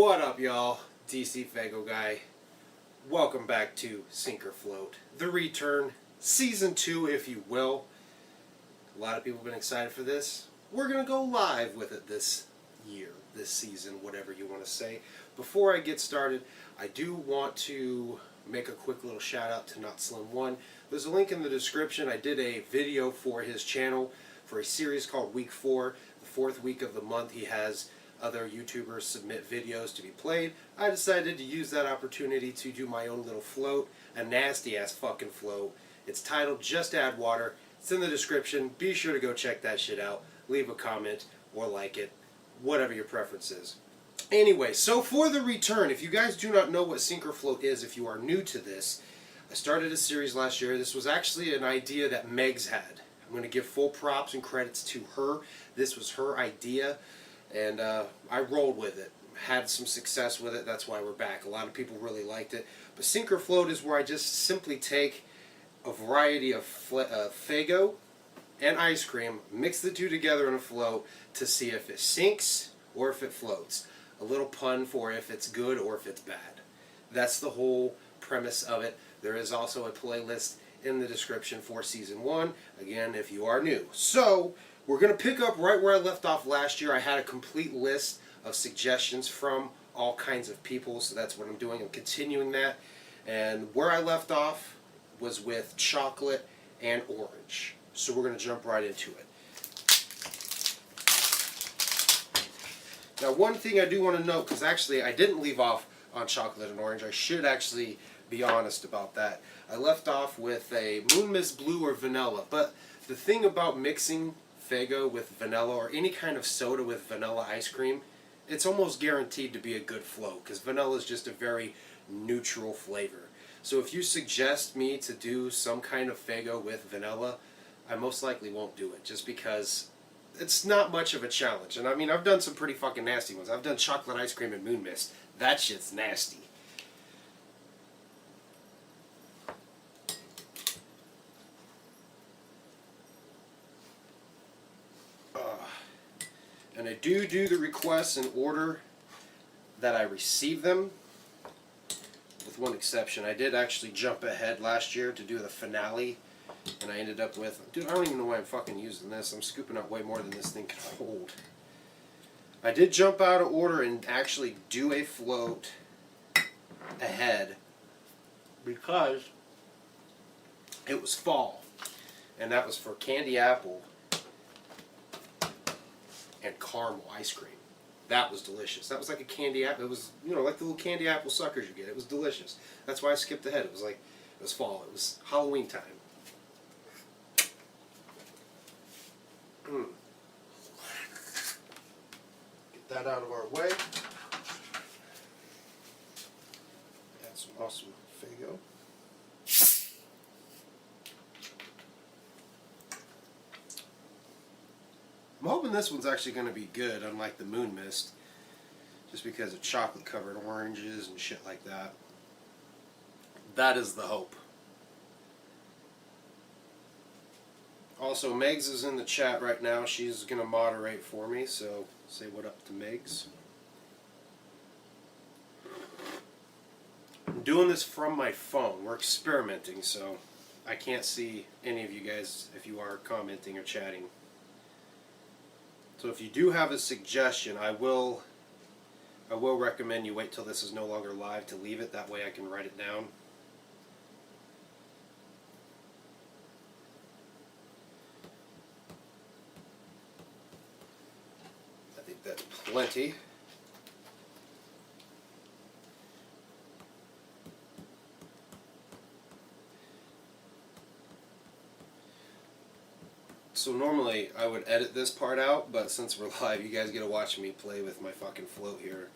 What up, y'all? DCFAYGOGUY. Welcome back to Sink or Float. The return, Season 2, if you will. A lot of people have been excited for this. We're going to go live with it this year, this season, whatever you want to say. Before I get started, I do want to make a quick little shout out to Not Slim One. There's a link in the description. I did a video for his channel for a series called Week 4. The fourth week of the month, he has other YouTubers submit videos to be played. I decided to use that opportunity to do my own little float, a nasty ass fucking float. It's titled Just Add Water. It's in the description. Be sure to go check that shit out. Leave a comment or like it, whatever your preference is. Anyway, so for the return, if you guys do not know what Sink or Float is, if you are new to this, I started a series last year. This was actually an idea that Megs had. I'm going to give full props and credits to her. This was her idea. And I rolled with it, had some success with it. That's why we're back. A lot of people really liked it. But Sink or Float is where I just simply take a variety of Faygo and ice cream, mix the two together in a float to see if it sinks or if it floats. A little pun for if it's good or if it's bad. That's the whole premise of it. There is also a playlist in the description for Season 1, again, if you are new. So, we're going to pick up right where I left off last year. I had a complete list of suggestions from all kinds of people, so that's what I'm doing. I'm continuing that. And where I left off was with chocolate and orange. So we're going to jump right into it. Now, one thing I do want to note, because actually I didn't leave off on chocolate and orange. I should actually be honest about that. I left off with a Moon Mist Blue or vanilla. But the thing about mixing Faygo with vanilla or any kind of soda with vanilla ice cream, it's almost guaranteed to be a good float because vanilla is just a very neutral flavor. So if you suggest me to do some kind of Faygo with vanilla, I most likely won't do it just because it's not much of a challenge. And I mean, I've done some pretty fucking nasty ones. I've done chocolate ice cream and Moon Mist. That shit's nasty. And I do the requests in order that I receive them, with one exception. I did actually jump ahead last year to do the finale, and I ended up with, dude, I don't even know why I'm fucking using this. I'm scooping out way more than this thing can hold. I did jump out of order and actually do a float ahead because it was fall, and that was for candy apple and caramel ice cream. That was delicious. That was like a candy apple. It was, you know, like the little candy apple suckers you get. It was delicious. That's why I skipped ahead. It was like, it was fall. It was Halloween time. Get that out of our way. Add some awesome Faygo. I'm hoping this one's actually going to be good, unlike the Moon Mist, just because of chocolate-covered oranges and shit like that. That is the hope. Also, Megs is in the chat right now. She's going to moderate for me, so say what up to Megs. I'm doing this from my phone. We're experimenting, so I can't see any of you guys if you are commenting or chatting. So if you do have a suggestion, I will recommend you wait till this is no longer live to leave it. That way I can write it down. I think that's plenty. So normally I would edit this part out, but since we're live, you guys get to watch me play with my fucking float here.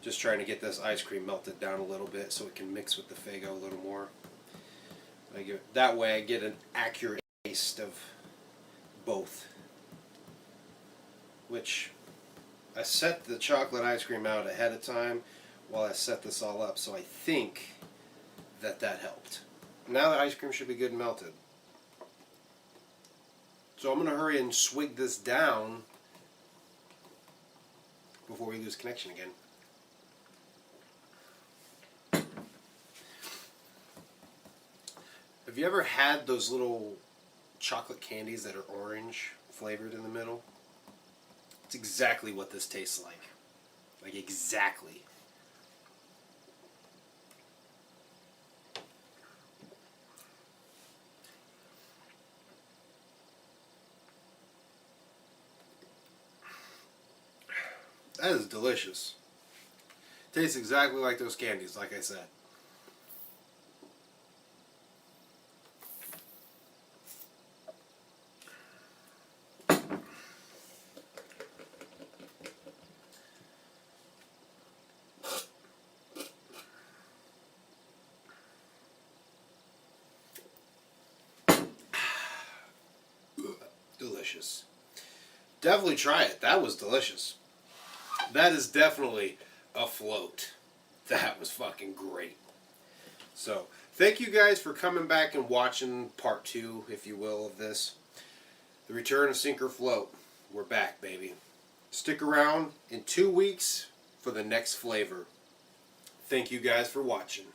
Just trying to get this ice cream melted down a little bit so it can mix with the Faygo a little more. That way I get an accurate taste of both. Which, I set the chocolate ice cream out ahead of time while I set this all up, so I think that helped. Now the ice cream should be good and melted. So I'm going to hurry and swig this down before we lose connection again. you ever had those little chocolate candies that are orange flavored in the middle? It's exactly what this tastes like. Like, exactly. That is delicious. Tastes exactly like those candies, like I said. Delicious. Definitely try it. That was delicious. That is definitely a float. That was fucking great. So, thank you guys for coming back and watching part 2, if you will, of this. The return of Sink or Float. We're back, baby. Stick around in 2 weeks for the next flavor. Thank you guys for watching.